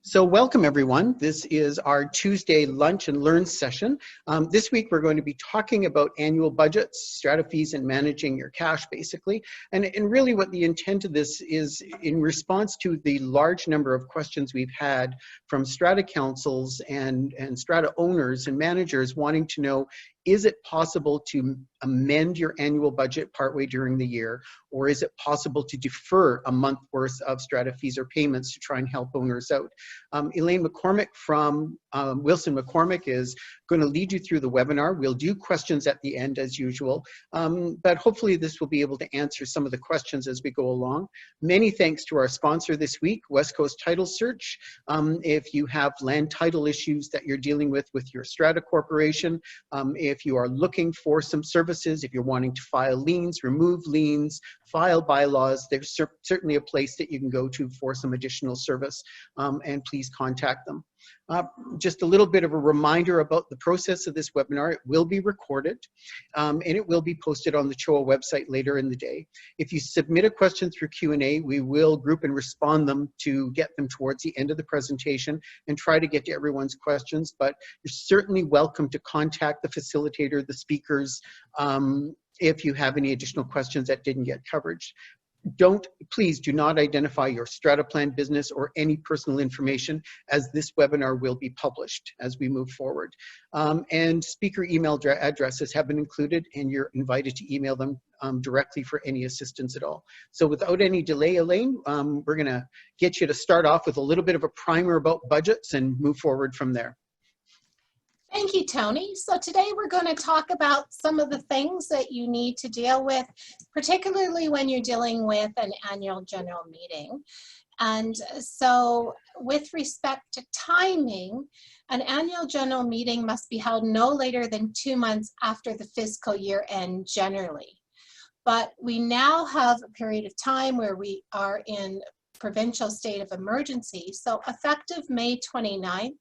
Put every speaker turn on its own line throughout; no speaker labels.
So welcome everyone. This is our Tuesday Lunch and Learn session. This week we're going to be talking about annual budgets, strata fees, and managing your cash basically. And really what the intent of this is in response to the large number of questions we've had from strata councils and strata owners and managers wanting to know, is it possible to amend your annual budget partway during the year, or is it possible to defer a month worth of strata fees or payments to try and help owners out? Elaine McCormick from Wilson McCormick is going to lead you through the webinar. We'll do questions at the end as usual, but hopefully this will be able to answer some of the questions as we go along. Many thanks to our sponsor this week, West Coast Title Search. If you have land title issues that you're dealing with your strata corporation, if you are looking for some services, if you're wanting to file liens, remove liens, file bylaws, there's certainly a place that you can go to for some additional service, and please contact them. Just a little bit of a reminder about the process of this webinar. It will be recorded and it will be posted on the CHOA website later in the day. If you submit a question through Q&A, we will group and respond them to get them towards the end of the presentation and try to get to everyone's questions, but you're certainly welcome to contact the facilitator, the speakers, if you have any additional questions that didn't get coverage. Please do not identify your strata plan business or any personal information, as this webinar will be published as we move forward. And speaker email addresses have been included, and you're invited to email them directly for any assistance at all. So without any delay, Elaine, we're going to get you to start off with a little bit of a primer about budgets and move forward from there.
Thank you, Tony. So today we're going to talk about some of the things that you need to deal with, particularly when you're dealing with an annual general meeting. And so with respect to timing, an annual general meeting must be held no later than 2 months after the fiscal year end generally. But we now have a period of time where we are in provincial state of emergency. So effective May 29th,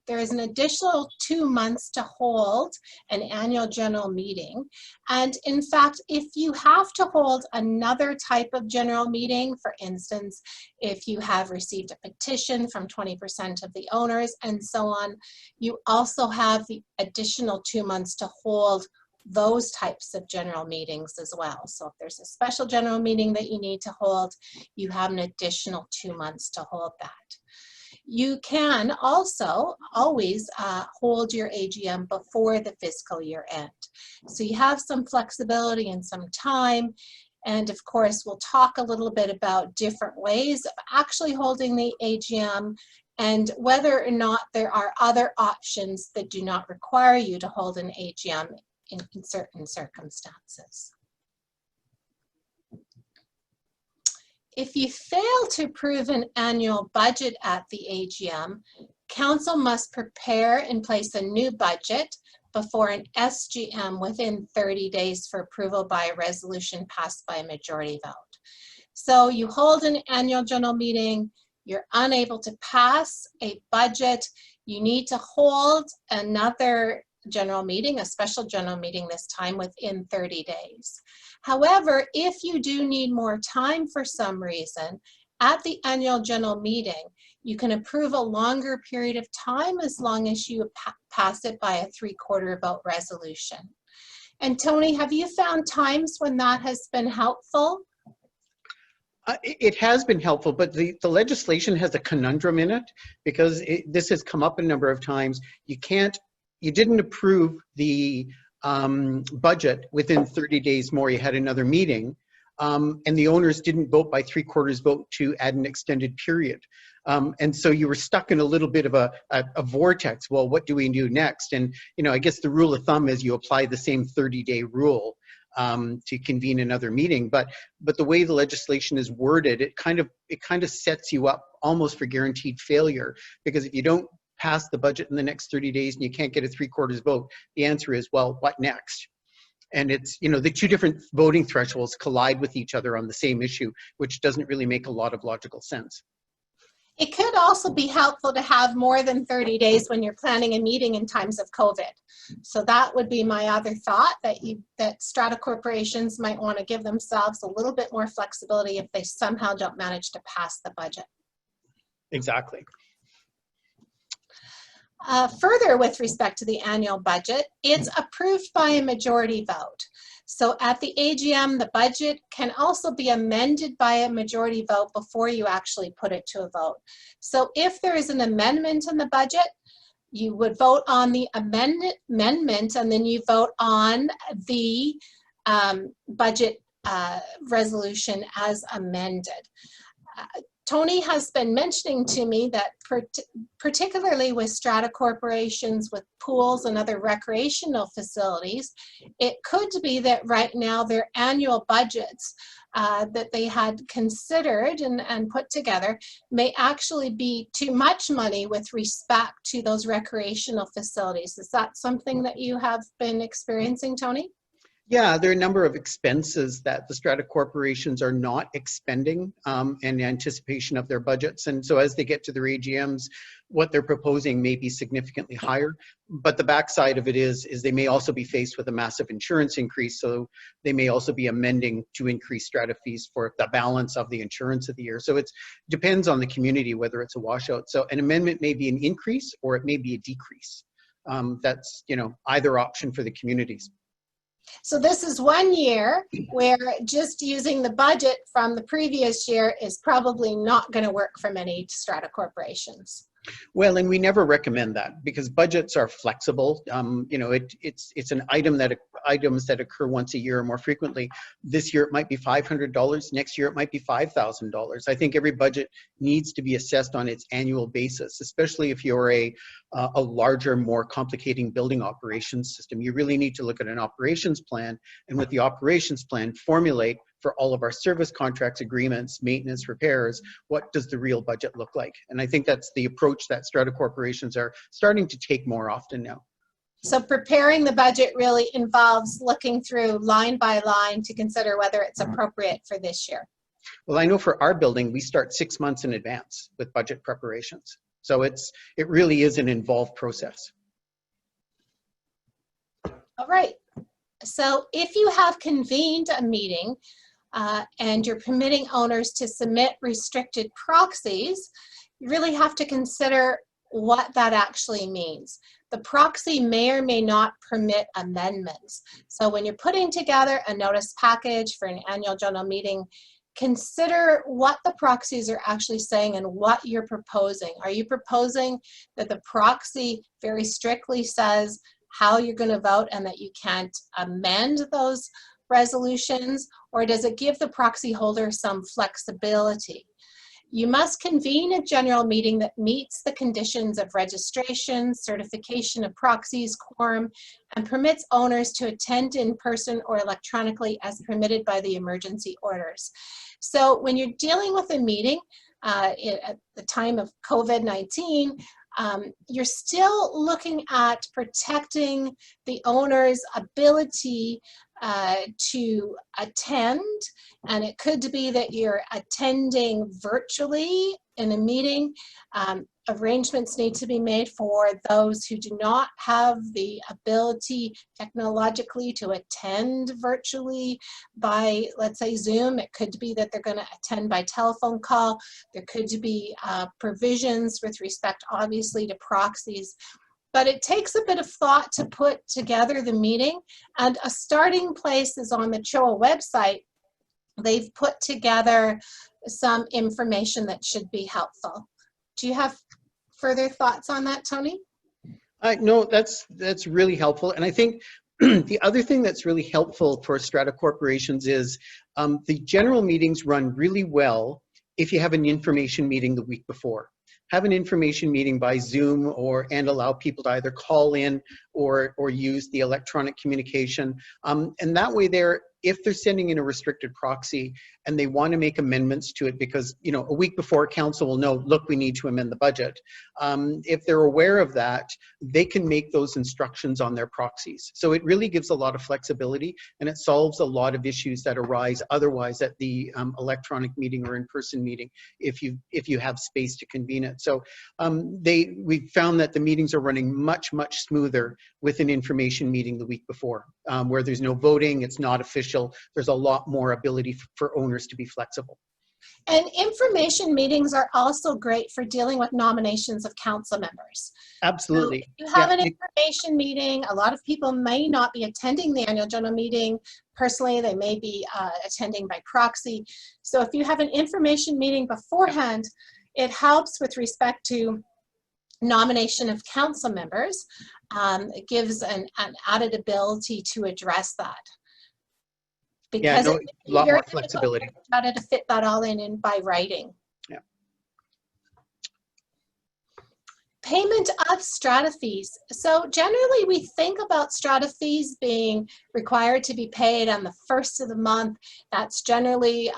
there is an additional 2 months to hold an annual general meeting. And in fact, if you have to hold another type of general meeting, for instance, if you have received a petition from 20% of the owners and so on, you also have the additional 2 months to hold those types of general meetings as well. So if there's a special general meeting that you need to hold, you have an additional 2 months to hold that. You can also always hold your AGM before the fiscal year end. So you have some flexibility and some time. And of course, we'll talk a little bit about different ways of actually holding the AGM and whether or not there are other options that do not require you to hold an AGM in certain circumstances. If you fail to approve an annual budget at the AGM, Council must prepare and place a new budget before an SGM within 30 days for approval by a resolution passed by a majority vote. So you hold an annual general meeting, you're unable to pass a budget, you need to hold another general meeting, a special general meeting this time, within 30 days. However, if you do need more time for some reason, at the annual general meeting, you can approve a longer period of time as long as you pass it by a 3/4 vote resolution. And Tony, have you found times when that has been helpful?
It has been helpful, but the legislation has a conundrum in it, because this has come up a number of times. You didn't approve the budget within 30 days more. You had another meeting, and the owners didn't vote by 3/4 vote to add an extended period. And so you were stuck in a little bit of a vortex. Well, what do we do next? And I guess the rule of thumb is you apply the same 30-day rule to convene another meeting. But the way the legislation is worded, it kind of sets you up almost for guaranteed failure, because if you don't pass the budget in the next 30 days and you can't get a 3/4 vote, the answer is, well, what next? And it's, the two different voting thresholds collide with each other on the same issue, which doesn't really make a lot of logical sense.
It could also be helpful to have more than 30 days when you're planning a meeting in times of COVID. So that would be my other thought, that strata corporations might want to give themselves a little bit more flexibility if they somehow don't manage to pass the budget.
Exactly.
Further, with respect to the annual budget, it's approved by a majority vote. So at the AGM, the budget can also be amended by a majority vote before you actually put it to a vote. So if there is an amendment in the budget, you would vote on the amendment, and then you vote on the budget resolution as amended. Tony has been mentioning to me that particularly with strata corporations with pools and other recreational facilities, it could be that right now their annual budgets that they had considered and put together may actually be too much money with respect to those recreational facilities. Is that something that you have been experiencing, Tony?
Yeah, there are a number of expenses that the strata corporations are not expending in anticipation of their budgets. And so as they get to their AGMs, what they're proposing may be significantly higher. But the backside of it is they may also be faced with a massive insurance increase. So they may also be amending to increase strata fees for the balance of the insurance of the year. So it depends on the community whether it's a washout. So an amendment may be an increase or it may be a decrease. That's, you know, either option for the communities.
So this is 1 year where just using the budget from the previous year is probably not going to work for many strata corporations.
Well, and we never recommend that because budgets are flexible. You know, it's an item that items that occur once a year or more frequently. This year it might be $500. Next year it might be $5,000. I think every budget needs to be assessed on its annual basis, especially if you're a larger, more complicating building operations system. You really need to look at an operations plan, and with the operations plan, formulate for all of our service contracts, agreements, maintenance, repairs, what does the real budget look like? And I think that's the approach that strata corporations are starting to take more often now.
So preparing the budget really involves looking through line by line to consider whether it's appropriate for this year.
Well, I know for our building, we start 6 months in advance with budget preparations. So it really is an involved process.
All right. So if you have convened a meeting and you're permitting owners to submit restricted proxies, you really have to consider what that actually means. The proxy may or may not permit amendments. So when you're putting together a notice package for an annual general meeting, consider what the proxies are actually saying and what you're proposing. Are you proposing that the proxy very strictly says how you're going to vote and that you can't amend those resolutions, or does it give the proxy holder some flexibility? You must convene a general meeting that meets the conditions of registration, certification of proxies, quorum, and permits owners to attend in person or electronically as permitted by the emergency orders. So when you're dealing with a meeting at the time of COVID-19, you're still looking at protecting the owner's ability to attend, and it could be that you're attending virtually in a meeting. Arrangements need to be made for those who do not have the ability technologically to attend virtually by, let's say, Zoom. It could be that they're going to attend by telephone call. There could be provisions with respect, obviously, to proxies. But it takes a bit of thought to put together the meeting, and a starting place is on the CHOA website. They've put together some information that should be helpful. Do you have further thoughts on that, Tony?
No, that's really helpful. And I think the other thing that's really helpful for strata corporations is the general meetings run really well if you have an information meeting the week before. Have an information meeting by Zoom and allow people to either call in or use the electronic communication. And that way if they're sending in a restricted proxy and they want to make amendments to it because, you know, a week before council will know, look, we need to amend the budget. If they're aware of that, they can make those instructions on their proxies. So it really gives a lot of flexibility and it solves a lot of issues that arise otherwise at the electronic meeting or in-person meeting if you have space to convene it. So we found that the meetings are running much smoother with an information meeting the week before, where there's no voting, it's not official. There's a lot more ability for owners to be flexible.
And information meetings are also great for dealing with nominations of council members.
Absolutely.
So if you have
Yeah,
an information meeting, a lot of people may not be attending the annual general meeting personally, they may be attending by proxy. So if you have an information meeting beforehand, it helps with respect to nomination of council members. It gives an added ability to address that.
yeah,
Because
no,
it's
a lot
very
more flexibility.
difficult to fit that all in by writing.
Yeah.
Payment of strata fees. So generally we think about strata fees being required to be paid on the first of the month. That's generally,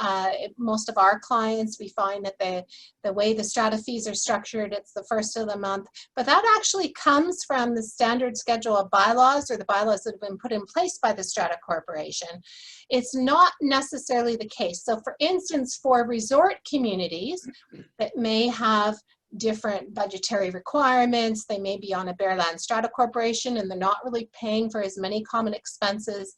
most of our clients, we find that the way the strata fees are structured, it's the first of the month. But that actually comes from the standard schedule of bylaws, or the bylaws that have been put in place by the Strata Corporation. It's not necessarily the case. So for instance, for resort communities that may have different budgetary requirements, they may be on a Bare Land Strata Corporation and they're not really paying for as many common expenses,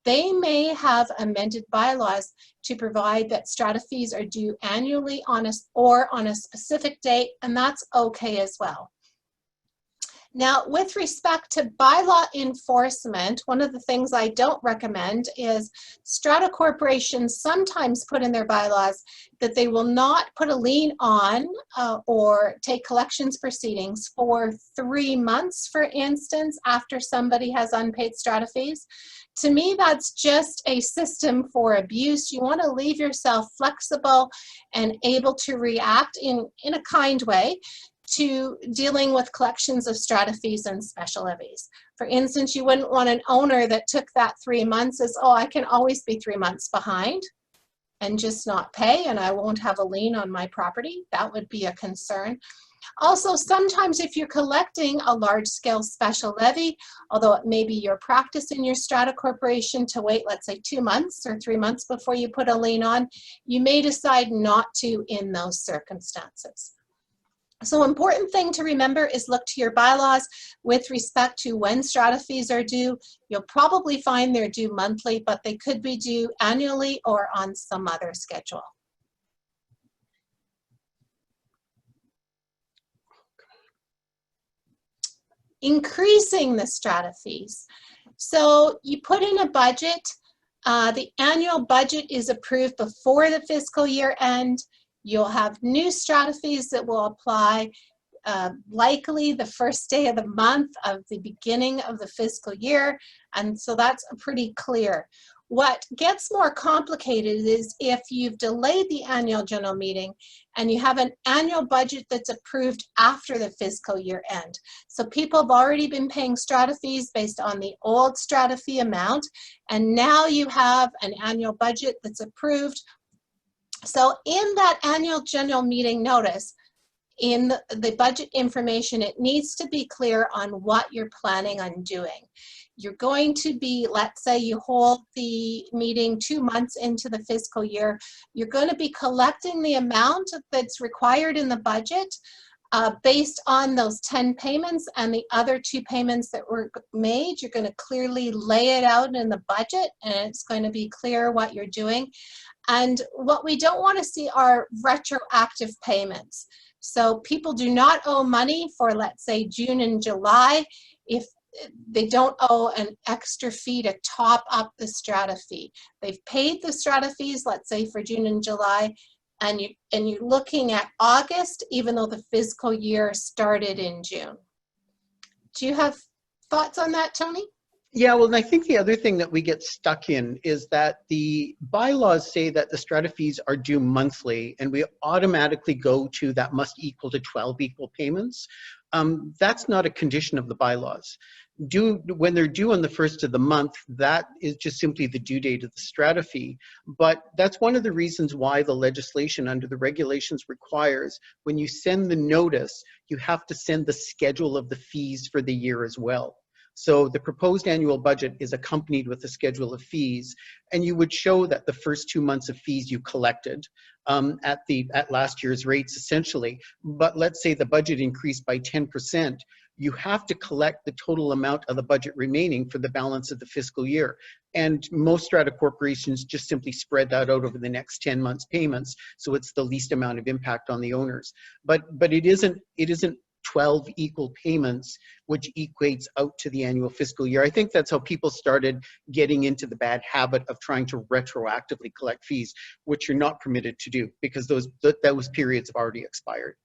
they may have amended bylaws to provide that strata fees are due annually on a specific date, and that's okay as well. Now, with respect to bylaw enforcement, one of the things I don't recommend is strata corporations sometimes put in their bylaws that they will not put a lien on or take collections proceedings for 3 months, for instance, after somebody has unpaid strata fees. To me, that's just a system for abuse. You want to leave yourself flexible and able to react in a kind way to dealing with collections of strata fees and special levies. For instance, you wouldn't want an owner that took that 3 months as, oh, I can always be 3 months behind and just not pay, and I won't have a lien on my property. That would be a concern. Also, sometimes if you're collecting a large-scale special levy, although it may be your practice in your strata corporation to wait, let's say 2 months or 3 months before you put a lien on, you may decide not to in those circumstances. So important thing to remember is look to your bylaws with respect to when strata fees are due. You'll probably find they're due monthly, but they could be due annually or on some other schedule. Increasing the strata fees. So you put in a budget. The annual budget is approved before the fiscal year end. You'll have new strata fees that will apply likely the first day of the month of the beginning of the fiscal year, and so that's pretty clear. What gets more complicated is if you've delayed the annual general meeting and you have an annual budget that's approved after the fiscal year end. So people have already been paying strata fees based on the old strata fee amount, and now you have an annual budget that's approved. So in that annual general meeting notice, in the budget information, it needs to be clear on what you're planning on doing. You're going to be, let's say you hold the meeting 2 months into the fiscal year, you're going to be collecting the amount that's required in the budget based on those 10 payments and the other 2 payments that were made. You're going to clearly lay it out in the budget, and it's going to be clear what you're doing. And what we don't want to see are retroactive payments. So people do not owe money for, let's say, June and July if they don't owe an extra fee to top up the strata fee. They've paid the strata fees, let's say, for June and July, and you're looking at August, even though the fiscal year started in June. Do you have thoughts on that, Tony?
Yeah, well, and I think the other thing that we get stuck in is that the bylaws say that the strata fees are due monthly, and we automatically go to that must equal to 12 equal payments. That's not a condition of the bylaws. When they're due on the first of the month, that is just simply the due date of the strata fee. But that's one of the reasons why the legislation under the regulations requires when you send the notice, you have to send the schedule of the fees for the year as well. So the proposed annual budget is accompanied with a schedule of fees, and you would show that the first 2 months of fees you collected at last year's rates essentially. But let's say the budget increased by 10%. You have to collect the total amount of the budget remaining for the balance of the fiscal year. And most strata corporations just simply spread that out over the next 10 months payments, so it's the least amount of impact on the owners. But it isn't 12 equal payments, which equates out to the annual fiscal year. I think that's how people started getting into the bad habit of trying to retroactively collect fees, which you're not permitted to do because those periods have already expired.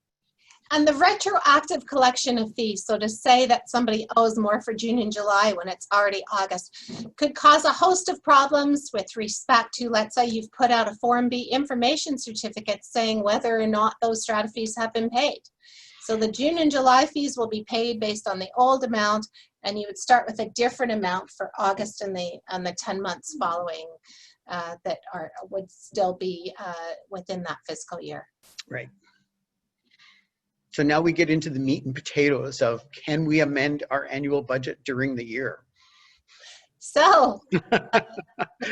And the retroactive collection of fees, so to say that somebody owes more for June and July when it's already August, could cause a host of problems with respect to, let's say you've put out a Form B information certificate saying whether or not those strata fees have been paid. So the June and July fees will be paid based on the old amount, and you would start with a different amount for August and the 10 months following that would still be within that fiscal year.
Right. So now we get into the meat and potatoes of, can we amend our annual budget during the year?
So,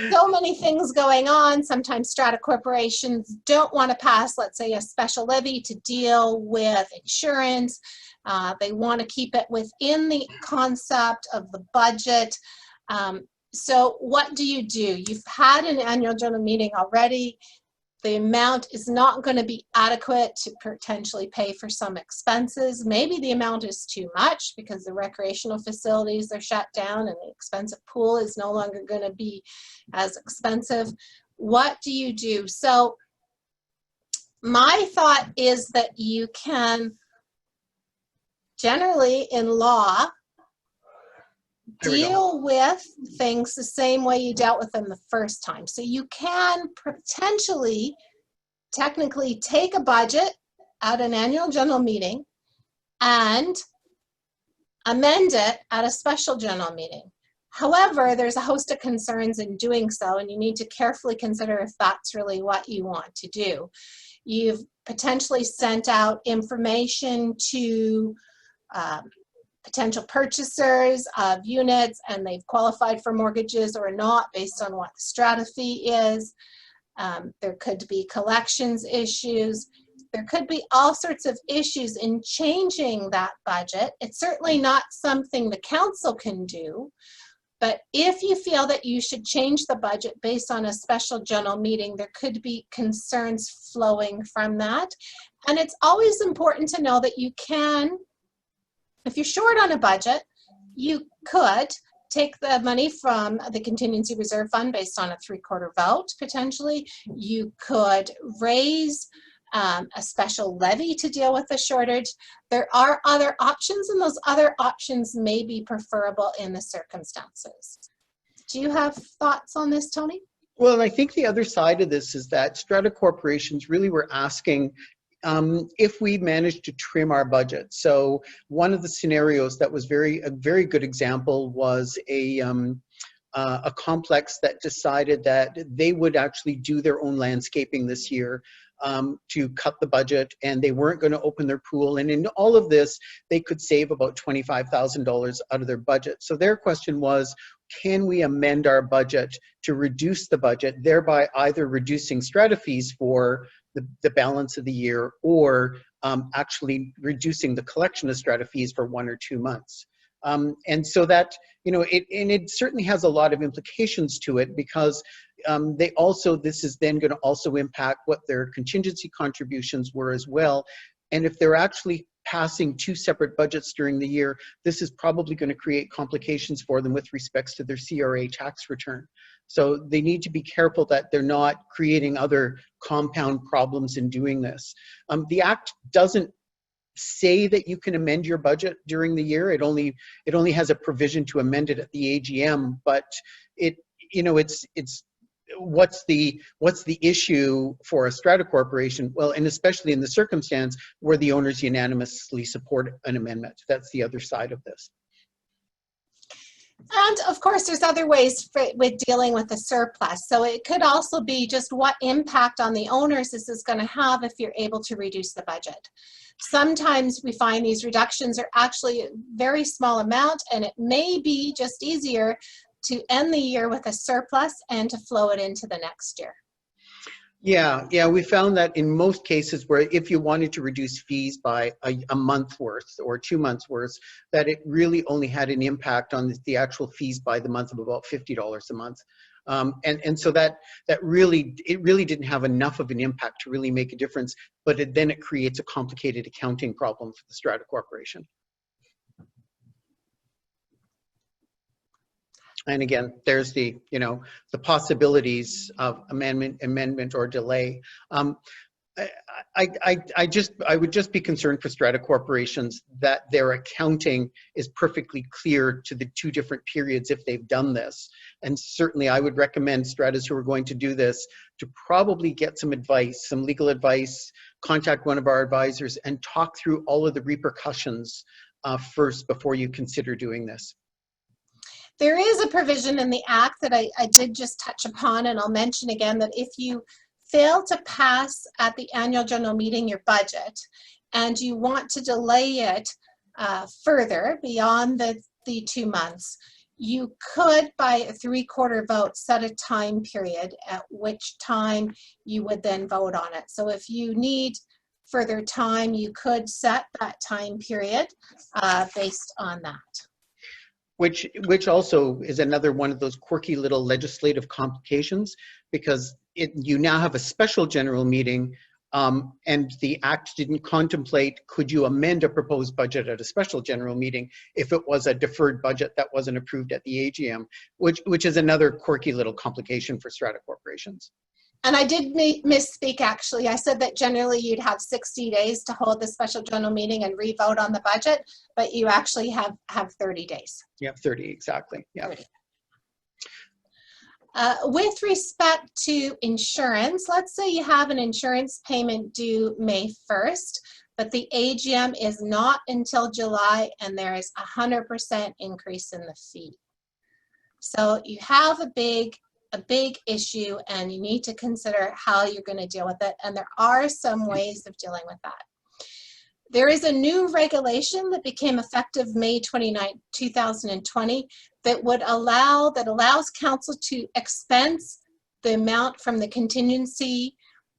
so many things going on. Sometimes strata corporations don't want to pass, let's say, a special levy to deal with insurance. They want to keep it within the concept of the budget. So what do? You've had an annual general meeting already. The amount is not going to be adequate to potentially pay for some expenses. Maybe the amount is too much because the recreational facilities are shut down and the expensive pool is no longer going to be as expensive. What do you do? So my thought is that you can generally in law deal with things the same way you dealt with them the first time. So you can potentially, technically take a budget at an annual general meeting and amend it at a special general meeting. However, there's a host of concerns in doing so, and you need to carefully consider if that's really what you want to do. You've potentially sent out information to potential purchasers of units, and they've qualified for mortgages or not based on what the strata fee is. There could be collections issues. There could be all sorts of issues in changing that budget. It's certainly not something the council can do, but if you feel that you should change the budget based on a special general meeting, there could be concerns flowing from that. And it's always important to know that you can, if you're short on a budget, you could take the money from the contingency reserve fund based on a 3/4 vote, potentially. You could raise a special levy to deal with the shortage. There are other options, and those other options may be preferable in the circumstances. Do you have thoughts on this, Tony?
Well, I think the other side of this is that strata corporations really were asking if we managed to trim our budget. So one of the scenarios that was a very good example was a complex that decided that they would actually do their own landscaping this year to cut the budget, and they weren't going to open their pool. And in all of this, they could save about $25,000 out of their budget. So their question was, can we amend our budget to reduce the budget, thereby either reducing strata fees for the balance of the year, or actually reducing the collection of strata fees for 1 or 2 months. And so that, it certainly has a lot of implications to it, because this is then going to also impact what their contingency contributions were as well. And if they're actually passing 2 separate budgets during the year, this is probably going to create complications for them with respects to their CRA tax return. So they need to be careful that they're not creating other compound problems in doing this. The Act doesn't say that you can amend your budget during the year. It only has a provision to amend it at the AGM, but what's the issue for a strata corporation? Well, and especially in the circumstance where the owners unanimously support an amendment. That's the other side of this.
And of course, there's other ways with dealing with the surplus. So it could also be just what impact on the owners this is going to have if you're able to reduce the budget. Sometimes we find these reductions are actually a very small amount, and it may be just easier to end the year with a surplus and to flow it into the next year.
Yeah, we found that in most cases where if you wanted to reduce fees by a month worth or 2 months worth, that it really only had an impact on the actual fees by the month of about $50 a month. And so that really didn't have enough of an impact to really make a difference, but then it creates a complicated accounting problem for the Strata Corporation. And again, there's the possibilities of amendment or delay. I would just be concerned for strata corporations that their accounting is perfectly clear to the 2 different periods if they've done this. And certainly I would recommend stratas who are going to do this to probably get some advice, some legal advice, contact one of our advisors and talk through all of the repercussions first before you consider doing this.
There is a provision in the Act that I did just touch upon, and I'll mention again that if you fail to pass at the annual general meeting your budget and you want to delay it further beyond the 2 months, you could, by a 3/4 vote, set a time period at which time you would then vote on it. So if you need further time, you could set that time period based on that.
Which also is another one of those quirky little legislative complications, because you now have a special general meeting, and the Act didn't contemplate, could you amend a proposed budget at a special general meeting if it was a deferred budget that wasn't approved at the AGM, which is another quirky little complication for strata corporations.
And I did misspeak, actually. I said that generally you'd have 60 days to hold the special general meeting and re-vote on the budget, but you actually have 30 days.
Yeah, 30, exactly. Yeah.
30. With respect to insurance, let's say you have an insurance payment due May 1st, but the AGM is not until July and there is a 100% increase in the fee. So you have a big issue and you need to consider how you're going to deal with it. And there are some ways of dealing with that. There is a new regulation that became effective May 29, 2020 that allows council to expense the amount from the contingency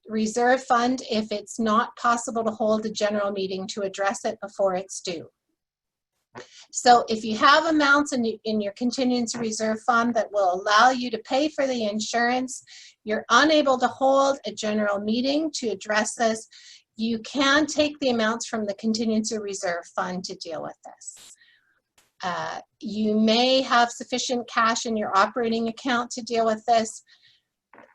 reserve fund if it's not possible to hold a general meeting to address it before it's due. So if you have amounts in your contingency reserve fund that will allow you to pay for the insurance, you're unable to hold a general meeting to address this, you can take the amounts from the contingency reserve fund to deal with this. You may have sufficient cash in your operating account to deal with this.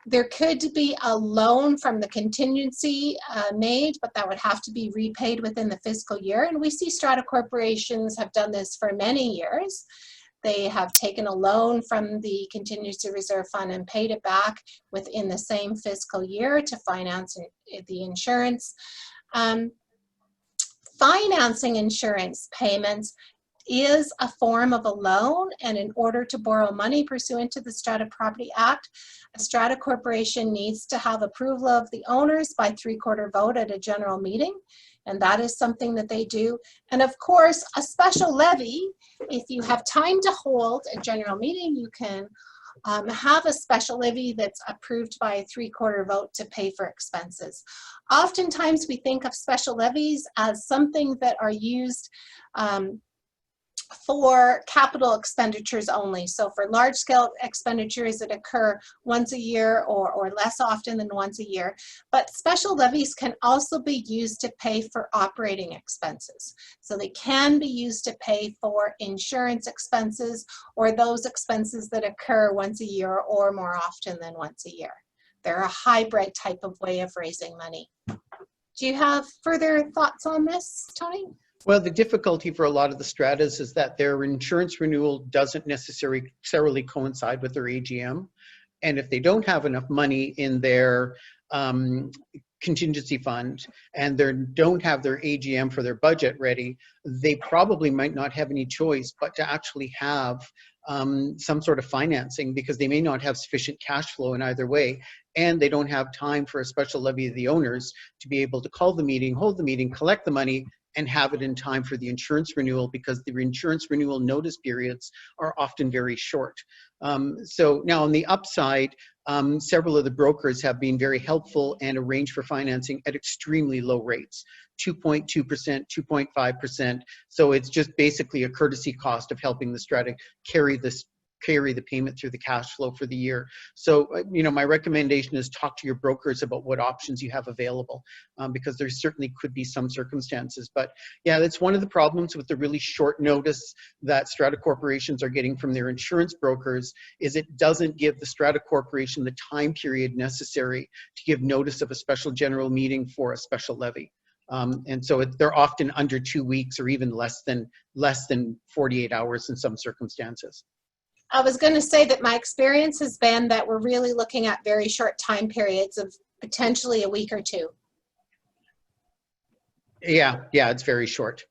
There could be a loan from the contingency made, but that would have to be repaid within the fiscal year. And we see strata corporations have done this for many years. They have taken a loan from the contingency reserve fund and paid it back within the same fiscal year to finance the insurance. Financing insurance payments is a form of a loan, and in order to borrow money pursuant to the Strata Property Act, a strata corporation needs to have approval of the owners by 3/4 vote at a general meeting, and that is something that they do. And of course, a special levy, if you have time to hold a general meeting, you can have a special levy that's approved by a 3/4 vote to pay for expenses. Oftentimes we think of special levies as something that are used for capital expenditures only. So for large scale expenditures that occur once a year or less often than once a year. But special levies can also be used to pay for operating expenses. So they can be used to pay for insurance expenses or those expenses that occur once a year or more often than once a year. They're a hybrid type of way of raising money. Do you have further thoughts on this, Tony?
Well, the difficulty for a lot of the stratas is that their insurance renewal doesn't necessarily coincide with their AGM. And if they don't have enough money in their contingency fund and they don't have their AGM for their budget ready, they probably might not have any choice but to actually have some sort of financing, because they may not have sufficient cash flow in either way, and they don't have time for a special levy of the owners to be able to call the meeting, hold the meeting, collect the money, and have it in time for the insurance renewal, because the insurance renewal notice periods are often very short. So now on the upside, several of the brokers have been very helpful and arranged for financing at extremely low rates, 2.2%, 2.5%. So it's just basically a courtesy cost of helping the Strata carry the payment through the cash flow for the year. So, my recommendation is talk to your brokers about what options you have available, because there certainly could be some circumstances. But yeah, that's one of the problems with the really short notice that Strata corporations are getting from their insurance brokers, is it doesn't give the Strata corporation the time period necessary to give notice of a special general meeting for a special levy. And so they're often under 2 weeks, or even less than 48 hours in some circumstances.
I was going to say that my experience has been that we're really looking at very short time periods of potentially a week or two.
Yeah, it's very short.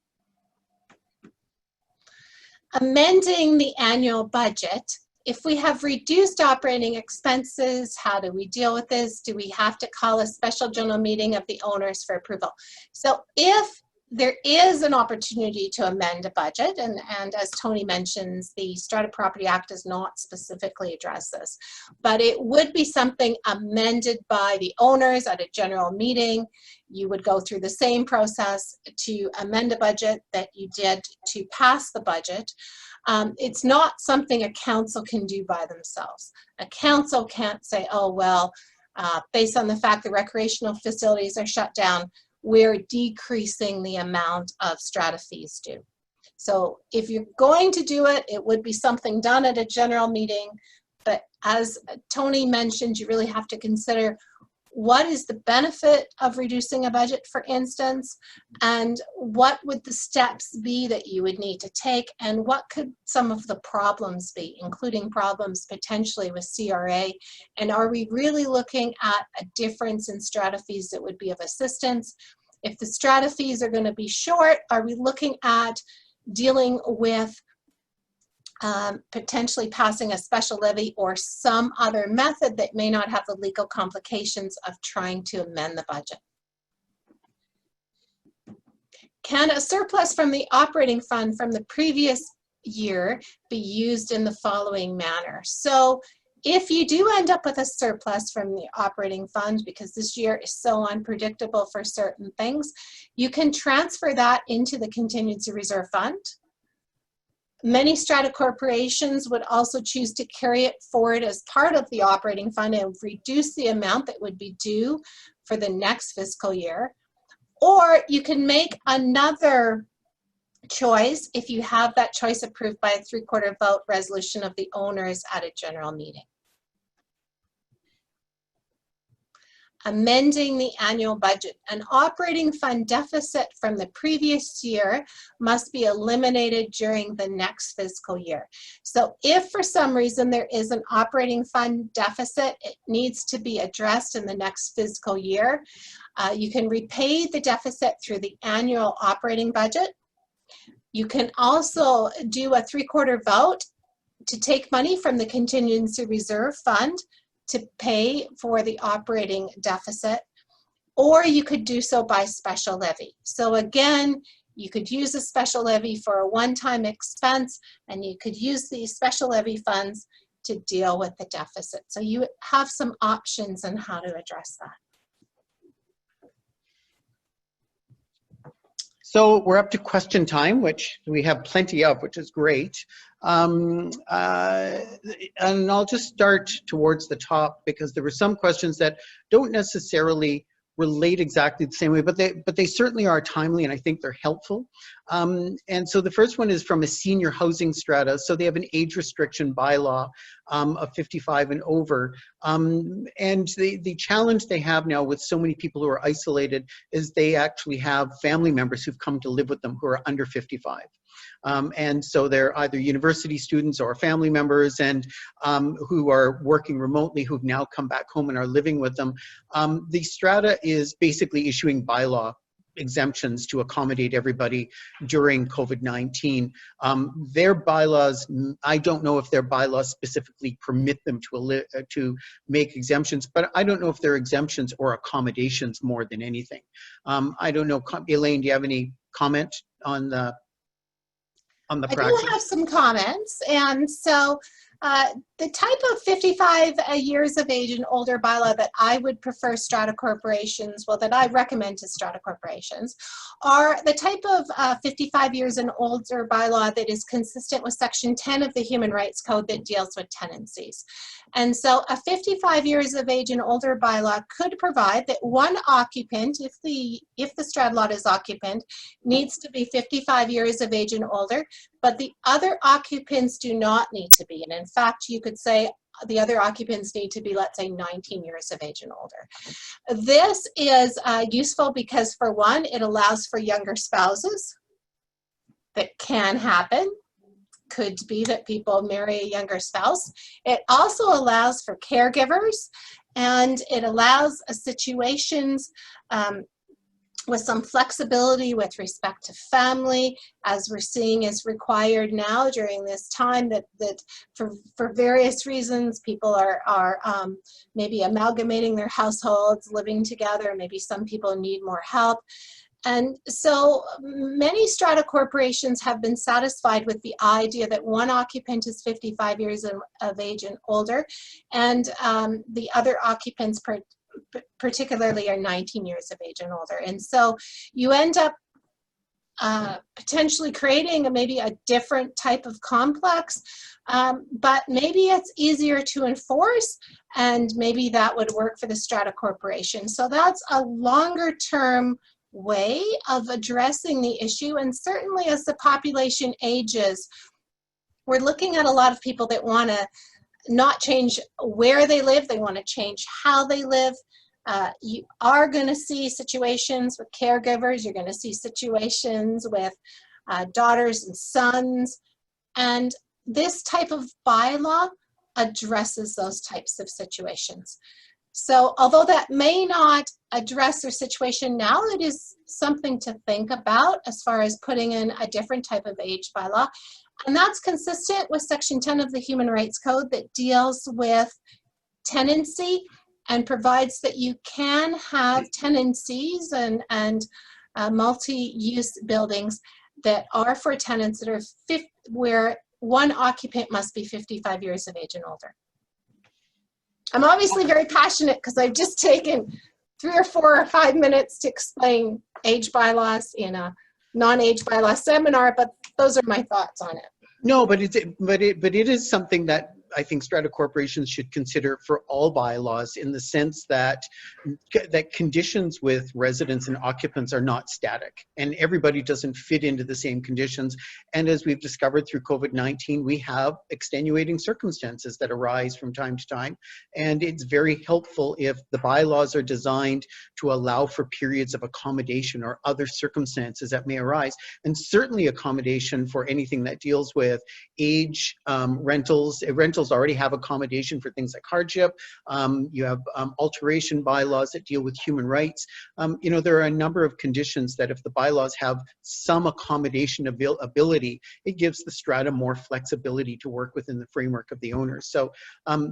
Amending the annual budget. If we have reduced operating expenses, how do we deal with this? Do we have to call a special general meeting of the owners for approval? So if there is an opportunity to amend a budget, and as Tony mentions, the Strata Property Act does not specifically address this, but it would be something amended by the owners at a general meeting. You would go through the same process to amend a budget that you did to pass the budget. It's not something a council can do by themselves. A council can't say, oh, well, based on the fact that recreational facilities are shut down, we're decreasing the amount of strata fees due. So if you're going to do it, it would be something done at a general meeting. But as Tony mentioned, you really have to consider what is the benefit of reducing a budget, for instance, and what would the steps be that you would need to take, and what could some of the problems be, including problems potentially with CRA, and are we really looking at a difference in strata fees that would be of assistance? If the strata fees are going to be short, are we looking at dealing with potentially passing a special levy or some other method that may not have the legal complications of trying to amend the budget? Can a surplus from the operating fund from the previous year be used in the following manner? So if you do end up with a surplus from the operating fund, because this year is so unpredictable for certain things, you can transfer that into the contingency reserve fund. Many strata corporations would also choose to carry it forward as part of the operating fund and reduce the amount that would be due for the next fiscal year. Or you can make another choice if you have that choice approved by a 3/4 vote resolution of the owners at a general meeting. Amending the annual budget. An operating fund deficit from the previous year must be eliminated during the next fiscal year. So if for some reason there is an operating fund deficit, it needs to be addressed in the next fiscal year. You can repay the deficit through the annual operating budget. You can also do a 3/4 vote to take money from the contingency reserve fund to pay for the operating deficit, or you could do so by special levy. So again, you could use a special levy for a one-time expense, and you could use these special levy funds to deal with the deficit. So you have some options on how to address that.
So we're up to question time, which we have plenty of, which is great. And I'll just start towards the top, because there were some questions that don't necessarily relate exactly the same way, but they certainly are timely, and I think they're helpful. And so the first one is from a senior housing strata. So they have an age restriction bylaw of 55 and over. And the challenge they have now with so many people who are isolated is they actually have family members who've come to live with them who are under 55. And so they're either university students or family members and who are working remotely who've now come back home and are living with them. The strata is basically issuing bylaw exemptions to accommodate everybody during COVID-19. Their bylaws, I don't know if their bylaws specifically permit them to make exemptions, but I don't know if they're exemptions or accommodations more than anything. I don't know, Elaine, do you have any comment on the praxis?
I do have some comments, and so the type of 55 years of age and older bylaw that I would prefer strata corporations, well, that I recommend to strata corporations, are the type of 55 years and older bylaw that is consistent with Section 10 of the Human Rights Code that deals with tenancies. And so a 55 years of age and older bylaw could provide that one occupant, if the strata lot is occupant, needs to be 55 years of age and older, but the other occupants do not need to be. And in fact, you could say the other occupants need to be, let's say, 19 years of age and older. This is useful because, for one, it allows for younger spouses. That can happen. Could be that people marry a younger spouse. It also allows for caregivers, and it allows situations with some flexibility with respect to family, as we're seeing is required now during this time, that for various reasons people are maybe amalgamating their households, living together. Maybe some people need more help. And so many strata corporations have been satisfied with the idea that one occupant is 55 years of age and older, and the other occupants particularly are 19 years of age and older. And so you end up potentially creating maybe a different type of complex, but maybe it's easier to enforce, and maybe that would work for the strata corporation. So that's a longer term way of addressing the issue. And certainly as the population ages, we're looking at a lot of people that want to not change where they live, they want to change how they live. You are going to see situations with caregivers, you're going to see situations with daughters and sons, and this type of bylaw addresses those types of situations. So although that may not address their situation now, it is something to think about as far as putting in a different type of age bylaw. And that's consistent with Section 10 of the Human Rights Code that deals with tenancy and provides that you can have tenancies and multi-use buildings that are for tenants that are where one occupant must be 55 years of age and older. I'm obviously very passionate because I've just taken 3 or 4 or 5 minutes to explain age bylaws in a non-age bylaw seminar, but those are my thoughts on it.
No, but it is something that I think strata corporations should consider for all bylaws, in the sense that conditions with residents and occupants are not static, and everybody doesn't fit into the same conditions. And as we've discovered through COVID-19, we have extenuating circumstances that arise from time to time, and it's very helpful if the bylaws are designed to allow for periods of accommodation or other circumstances that may arise, and certainly accommodation for anything that deals with age, rentals. Rentals already have accommodation for things like hardship. You have alteration bylaws that deal with human rights. You know, there are a number of conditions that if the bylaws have some accommodation ability, it gives the strata more flexibility to work within the framework of the owners. So,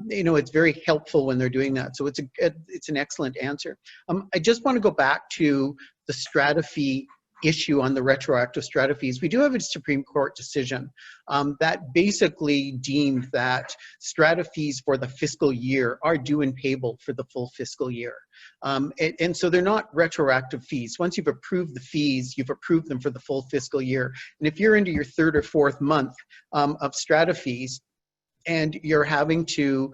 you know, it's very helpful when they're doing that. So it's an excellent answer. I just want to go back to the strata fee issue on the retroactive strata fees. We do have a Supreme Court decision that basically deemed that strata fees for the fiscal year are due and payable for the full fiscal year. And so they're not retroactive fees. Once you've approved the fees, you've approved them for the full fiscal year. And if you're into your 3rd or 4th month of strata fees, and you're having to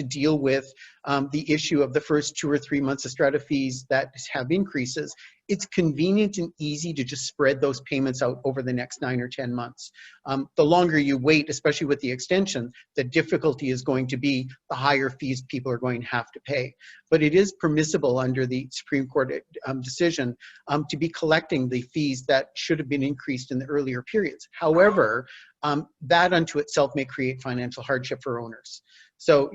deal with the issue of the first 2 or 3 months of strata fees that have increases, it's convenient and easy to just spread those payments out over the next 9 or 10 months. The longer you wait, especially with the extension, the difficulty is going to be the higher fees people are going to have to pay. But it is permissible under the Supreme Court decision to be collecting the fees that should have been increased in the earlier periods. However, that unto itself may create financial hardship for owners. So,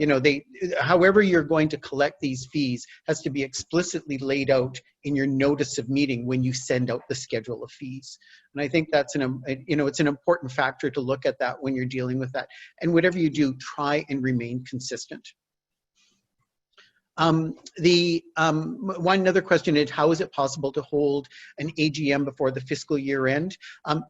however you're going to collect these fees has to be explicitly laid out in your notice of meeting when you send out the schedule of fees. And I think that's it's an important factor to look at that when you're dealing with that. And whatever you do, try and remain consistent. One other question is, how is it possible to hold an AGM before the fiscal year end?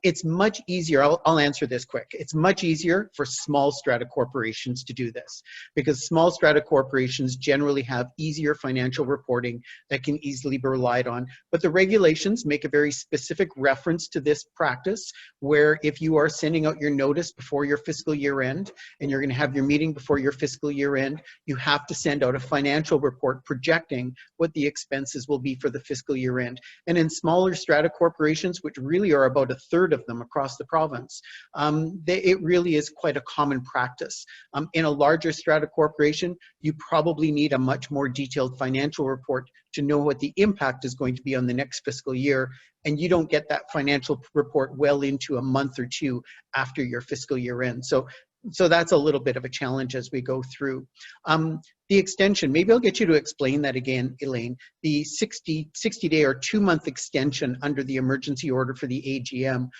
It's much easier, I'll answer this quick. It's much easier for small strata corporations to do this because small strata corporations generally have easier financial reporting that can easily be relied on. But the regulations make a very specific reference to this practice where if you are sending out your notice before your fiscal year end and you're going to have your meeting before your fiscal year end, you have to send out a financial report projecting what the expenses will be for the fiscal year end. And in smaller strata corporations, which really are about a third of them across the province, it really is quite a common practice. In a larger strata corporation, you probably need a much more detailed financial report to know what the impact is going to be on the next fiscal year. And you don't get that financial report well into a month or two after your fiscal year end. So that's a little bit of a challenge as we go through. The extension, maybe I'll get you to explain that again, Elaine. The 60-day or 2-month extension under the emergency order for the AGM,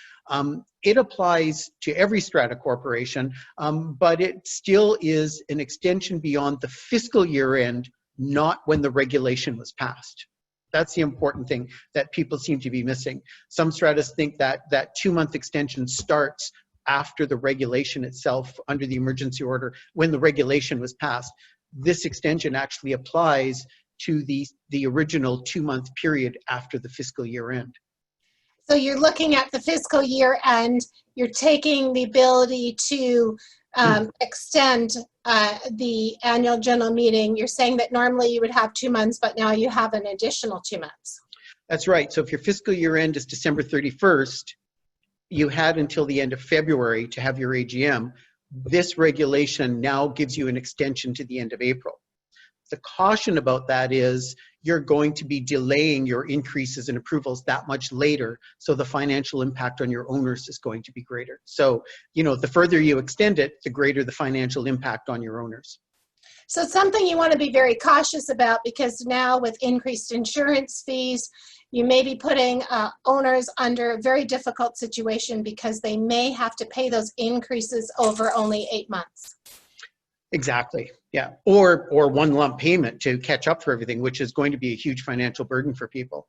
it applies to every strata corporation, but it still is an extension beyond the fiscal year end, not when the regulation was passed. That's the important thing that people seem to be missing. Some stratas think that that 2-month extension starts after the regulation itself under the emergency order, when the regulation was passed. This extension actually applies to the original 2-month period after the fiscal year end.
So you're looking at the fiscal year end, you're taking the ability to extend the annual general meeting. You're saying that normally you would have 2 months, but now you have an additional 2 months.
That's right. So if your fiscal year end is December 31st, you had until the end of February to have your AGM. This regulation now gives you an extension to the end of April. The caution about that is you're going to be delaying your increases and approvals that much later, so the financial impact on your owners is going to be greater. So, the further you extend it, the greater the financial impact on your owners.
So it's something you want to be very cautious about, because now with increased insurance fees, you may be putting owners under a very difficult situation because they may have to pay those increases over only 8 months.
Exactly, yeah. Or one lump payment to catch up for everything, which is going to be a huge financial burden for people.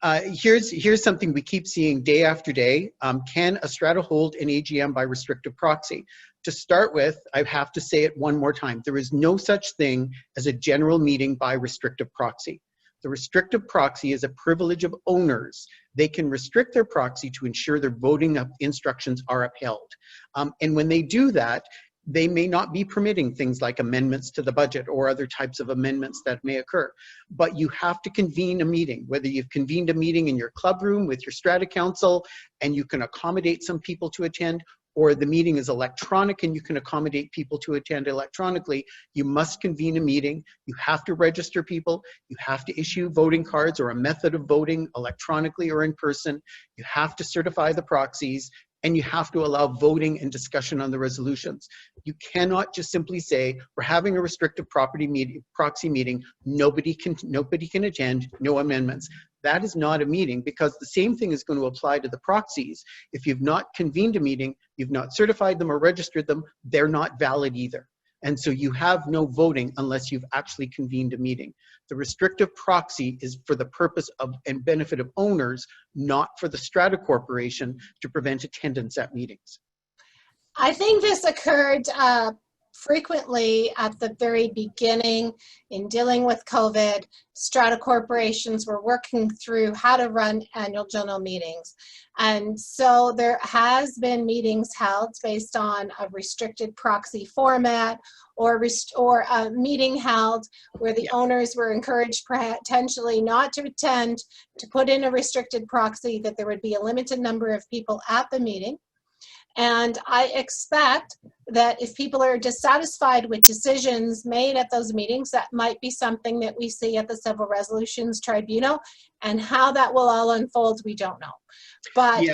Here's something we keep seeing day after day. Can a strata hold an AGM by restrictive proxy? To start with, I have to say it one more time. There is no such thing as a general meeting by restrictive proxy. The restrictive proxy is a privilege of owners. They can restrict their proxy to ensure their voting instructions are upheld. And when they do that, they may not be permitting things like amendments to the budget or other types of amendments that may occur. But you have to convene a meeting, whether you've convened a meeting in your club room with your strata council and you can accommodate some people to attend, or the meeting is electronic and you can accommodate people to attend electronically. You must convene a meeting. You have to register people. You have to issue voting cards or a method of voting electronically or in person. You have to certify the proxies, and you have to allow voting and discussion on the resolutions. You cannot just simply say, we're having a restrictive proxy meeting, nobody can attend, no amendments. That is not a meeting, because the same thing is going to apply to the proxies. If you've not convened a meeting, you've not certified them or registered them, they're not valid either. And so you have no voting unless you've actually convened a meeting. The restrictive proxy is for the purpose of and benefit of owners, not for the strata corporation to prevent attendance at meetings.
I think this occurred frequently at the very beginning in dealing with COVID, strata corporations were working through how to run annual general meetings. And so there has been meetings held based on a restricted proxy format, or a meeting held where the owners were encouraged potentially not to attend, to put in a restricted proxy, that there would be a limited number of people at the meeting. And I expect that if people are dissatisfied with decisions made at those meetings, that might be something that we see at the Civil Resolutions Tribunal, and how that will all unfold, we don't know. But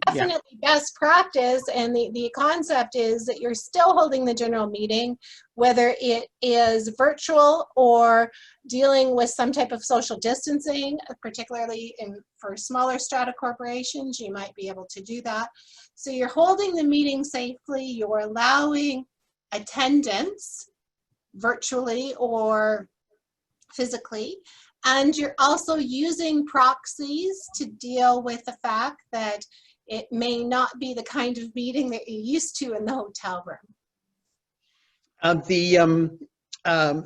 definitely best practice, and the concept is that you're still holding the general meeting, whether it is virtual or dealing with some type of social distancing, particularly for smaller strata corporations, you might be able to do that. So you're holding the meeting safely, you're allowing attendance virtually or physically, and you're also using proxies to deal with the fact that it may not be the kind of meeting that you're used to in the hotel room.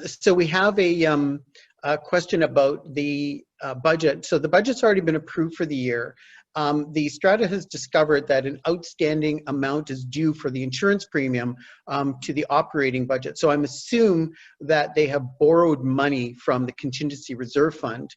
So we have a question about the budget. So the budget's already been approved for the year. The Strata has discovered that an outstanding amount is due for the insurance premium to the operating budget. So I'm assuming that they have borrowed money from the contingency reserve fund.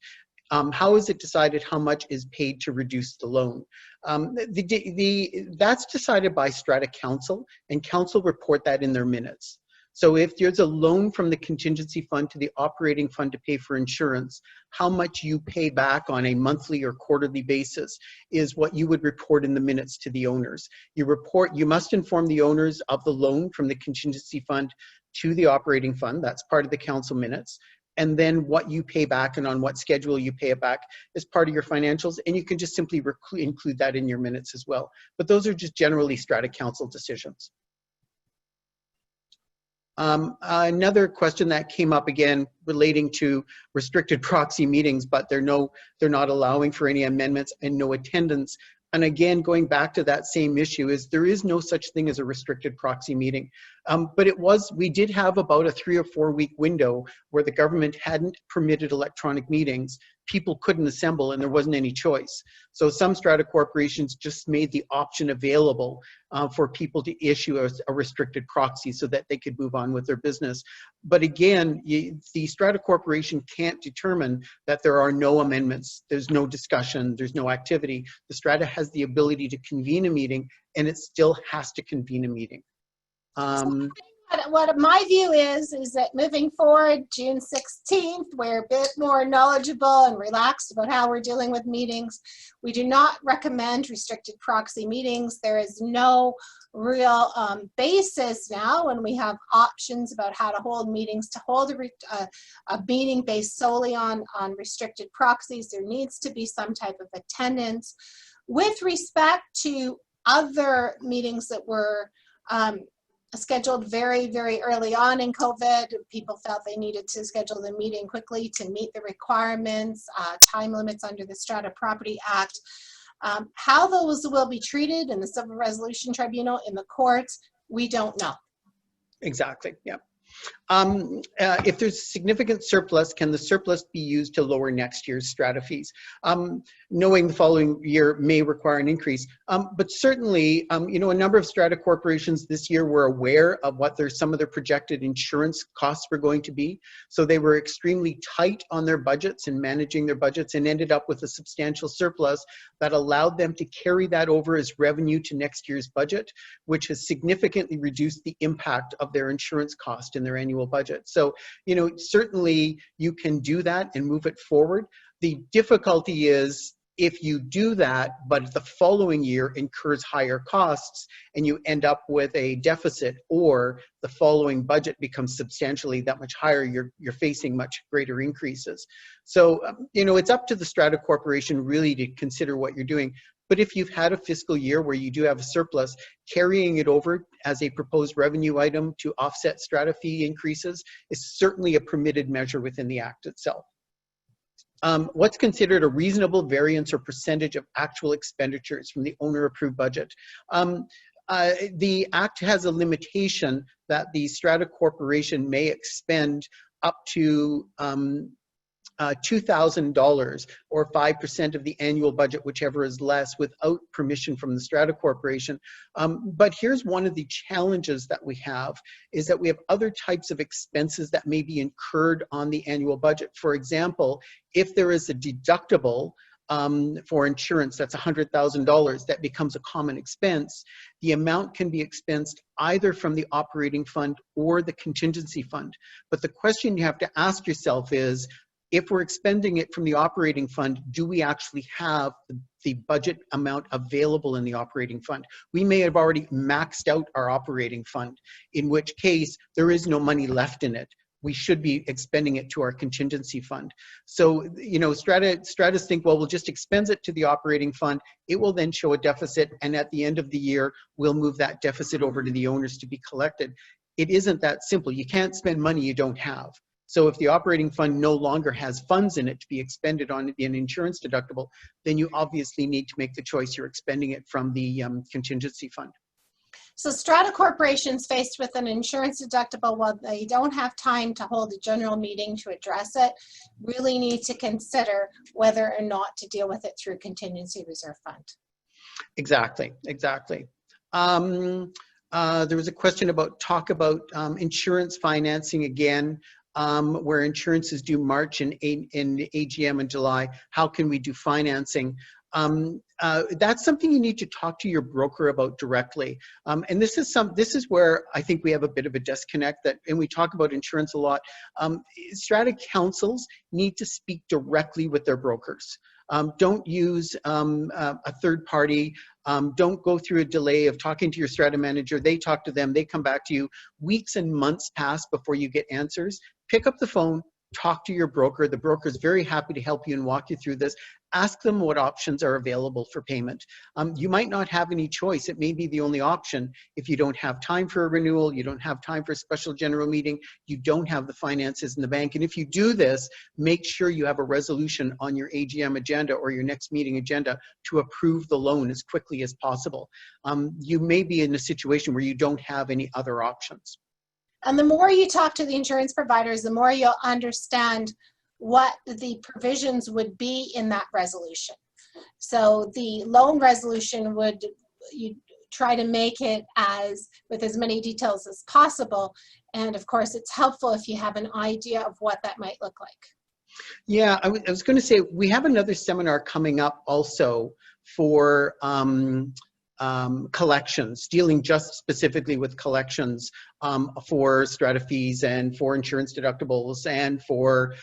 How is it decided how much is paid to reduce the loan? That's decided by Strata Council, and Council report that in their minutes. So if there's a loan from the contingency fund to the operating fund to pay for insurance, how much you pay back on a monthly or quarterly basis is what you would report in the minutes to the owners. You must inform the owners of the loan from the contingency fund to the operating fund. That's part of the council minutes. And then what you pay back and on what schedule you pay it back is part of your financials. And you can just simply include that in your minutes as well. But those are just generally Strata Council decisions. Another question that came up again relating to restricted proxy meetings, but they're not allowing for any amendments and no attendance. And again, going back to that same issue, is there is no such thing as a restricted proxy meeting. But we did have about a 3 or 4 week window where the government hadn't permitted electronic meetings. People couldn't assemble and there wasn't any choice. So some strata corporations just made the option available for people to issue a restricted proxy so that they could move on with their business. But again, the strata corporation can't determine that there are no amendments, there's no discussion, there's no activity. The strata has the ability to convene a meeting, and it still has to convene a meeting.
What my view is that moving forward, June 16th, we're a bit more knowledgeable and relaxed about how we're dealing with meetings. We do not recommend restricted proxy meetings. There is no real basis now when we have options about how to hold meetings to hold a meeting based solely on restricted proxies. There needs to be some type of attendance. With respect to other meetings that were scheduled very, very early on in COVID, people felt they needed to schedule the meeting quickly to meet the requirements, time limits under the Strata Property Act. How those will be treated in the Civil Resolution Tribunal, in the courts, we don't know.
Exactly, yeah. If there's significant surplus, can the surplus be used to lower next year's strata fees? Knowing the following year may require an increase, but certainly, a number of strata corporations this year were aware of what some of their projected insurance costs were going to be. So they were extremely tight on their budgets and managing their budgets, and ended up with a substantial surplus that allowed them to carry that over as revenue to next year's budget, which has significantly reduced the impact of their insurance cost in their annual budget. So, certainly you can do that and move it forward. The difficulty is if you do that, but the following year incurs higher costs and you end up with a deficit, or the following budget becomes substantially that much higher, you're facing much greater increases. So, it's up to the strata corporation really to consider what you're doing. But if you've had a fiscal year where you do have a surplus, carrying it over as a proposed revenue item to offset strata fee increases is certainly a permitted measure within the Act itself. What's considered a reasonable variance or percentage of actual expenditures from the owner-approved budget? the Act has a limitation that the Strata Corporation may expend up to $2,000 or 5% of the annual budget, whichever is less, without permission from the Strata Corporation. But here's one of the challenges that we have, is that we have other types of expenses that may be incurred on the annual budget. For example, if there is a deductible for insurance that's $100,000 that becomes a common expense, the amount can be expensed either from the operating fund or the contingency fund. But the question you have to ask yourself is, if we're expending it from the operating fund, do we actually have the budget amount available in the operating fund? We may have already maxed out our operating fund, in which case there is no money left in it. We should be expending it to our contingency fund. So, you know, Stratas think, well, we'll just expense it to the operating fund. It will then show a deficit, and at the end of the year, we'll move that deficit over to the owners to be collected. It isn't that simple. You can't spend money you don't have. So if the operating fund no longer has funds in it to be expended on an insurance deductible, then you obviously need to make the choice you're expending it from the contingency fund.
So Strata corporations faced with an insurance deductible, while they don't have time to hold a general meeting to address it, really need to consider whether or not to deal with it through contingency reserve fund.
Exactly, exactly. There was a question about insurance financing again. Where insurance is due March and AGM in July, how can we do financing? That's something you need to talk to your broker about directly. And this is where I think we have a bit of a disconnect, and we talk about insurance a lot. Strata councils need to speak directly with their brokers. Don't use a third party. Don't go through a delay of talking to your Strata manager. They talk to them, they come back to you. Weeks and months pass before you get answers. Pick up the phone, talk to your broker. The broker is very happy to help you and walk you through this. Ask them what options are available for payment. You might not have any choice. It may be the only option if you don't have time for a renewal, you don't have time for a special general meeting, you don't have the finances in the bank. And if you do this, make sure you have a resolution on your AGM agenda or your next meeting agenda to approve the loan as quickly as possible. You may be in a situation where you don't have any other options.
And the more you talk to the insurance providers, the more you'll understand what the provisions would be in that resolution. So the loan resolution would, you try to make it with as many details as possible. And of course, it's helpful if you have an idea of what that might look like.
Yeah, I was going to say, we have another seminar coming up also for collections, dealing just specifically with collections for strata fees and for insurance deductibles and for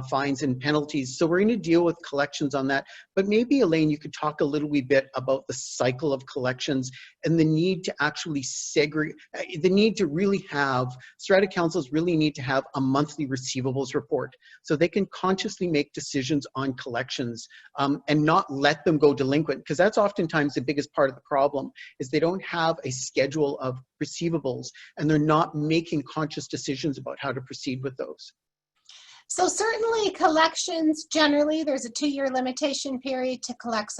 fines and penalties. So we're going to deal with collections on that. But maybe, Elaine, you could talk a little wee bit about the cycle of collections and the need to actually segregate, the need to really have, strata councils really need to have a monthly receivables report so they can consciously make decisions on collections and not let them go delinquent, because that's oftentimes the biggest part of the problem, is they don't have a schedule of receivables and they're not making conscious decisions about how to proceed with those.
So certainly collections, generally there's a 2-year limitation period to collect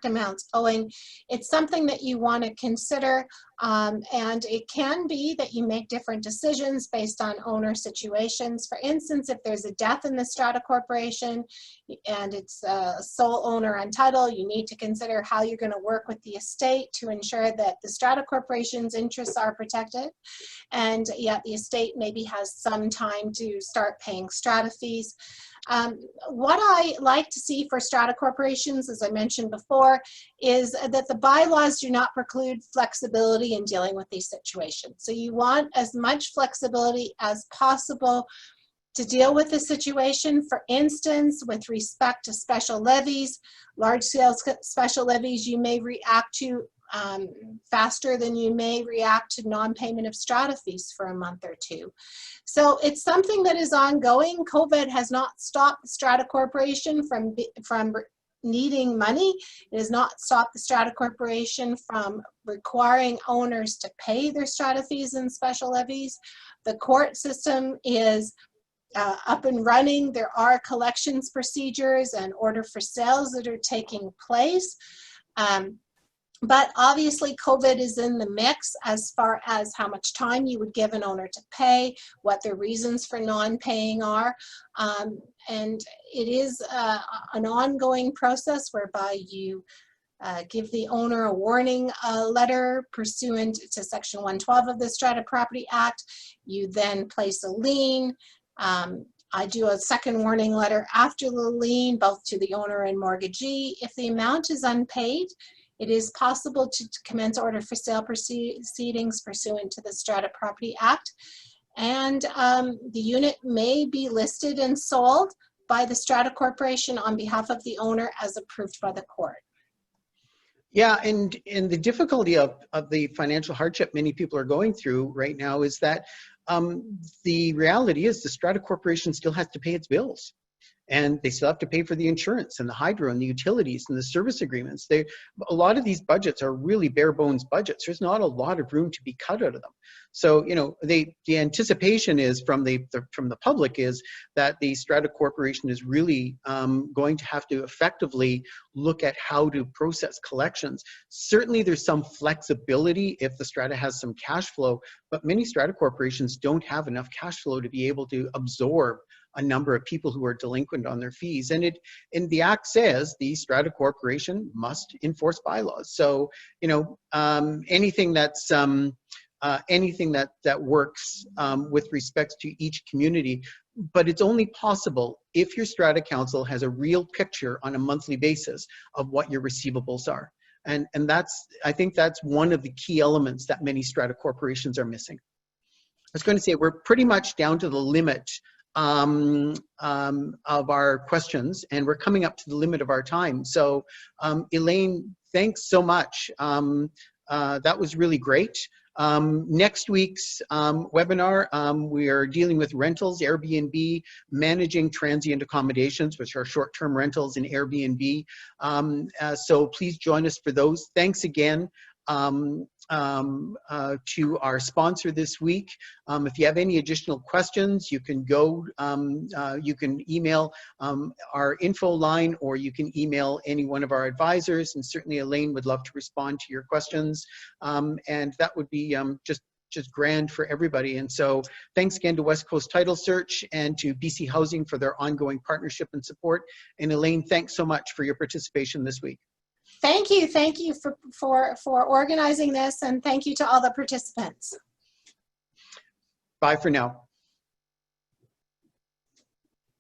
amounts owing. It's something that you want to consider, and it can be that you make different decisions based on owner situations. For instance, if there's a death in the strata corporation and it's a sole owner on title, you need to consider how you're going to work with the estate to ensure that the strata corporation's interests are protected, and yet the estate maybe has some time to start paying strata fees. What I like to see for strata corporations, as I mentioned before, is that the bylaws do not preclude flexibility in dealing with these situations. So you want as much flexibility as possible to deal with the situation. For instance, with respect to special levies, large-scale special levies, you may react to faster than you may react to non-payment of strata fees for a month or two. So it's something that is ongoing. COVID has not stopped the strata corporation from needing money. It has not stopped the strata corporation from requiring owners to pay their strata fees and special levies. The court system is up and running. There are collections procedures and order for sales that are taking place. But obviously COVID is in the mix as far as how much time you would give an owner to pay, what the reasons for non-paying are. And it is an ongoing process whereby you give the owner a warning letter pursuant to Section 112 of the Strata Property Act. You then place a lien. I do a second warning letter after the lien, both to the owner and mortgagee. If the amount is unpaid, it is possible to commence order for sale proceedings pursuant to the Strata Property Act. And the unit may be listed and sold by the Strata Corporation on behalf of the owner as approved by the court.
Yeah, and the difficulty of the financial hardship many people are going through right now is that the reality is the Strata Corporation still has to pay its bills. And they still have to pay for the insurance and the hydro and the utilities and the service agreements. A lot of these budgets are really bare bones budgets. There's not a lot of room to be cut out of them. So, you know, the anticipation is from the public is that the Strata Corporation is really going to have to effectively look at how to process collections. Certainly there's some flexibility if the Strata has some cash flow, but many Strata corporations don't have enough cash flow to be able to absorb a number of people who are delinquent on their fees. And the Act says the Strata Corporation must enforce bylaws. So, you know, anything that's anything that works with respect to each community, but it's only possible if your Strata Council has a real picture on a monthly basis of what your receivables are. And that's, I think that's one of the key elements that many Strata corporations are missing. I was going to say, we're pretty much down to the limit of our questions, and we're coming up to the limit of our time. So Elaine, thanks so much. That was really great. Next week's webinar, we are dealing with rentals, Airbnb, managing transient accommodations, which are short-term rentals in Airbnb. So please join us for those. Thanks again to our sponsor this week. If you have any additional questions, you can go, you can email our info line, or you can email any one of our advisors, and certainly Elaine would love to respond to your questions. And that would be just grand for everybody. And so thanks again to West Coast Title Search and to BC Housing for their ongoing partnership and support. And Elaine, thanks so much for your participation this week.
Thank you for organizing this, and thank you to all the participants.
Bye for now.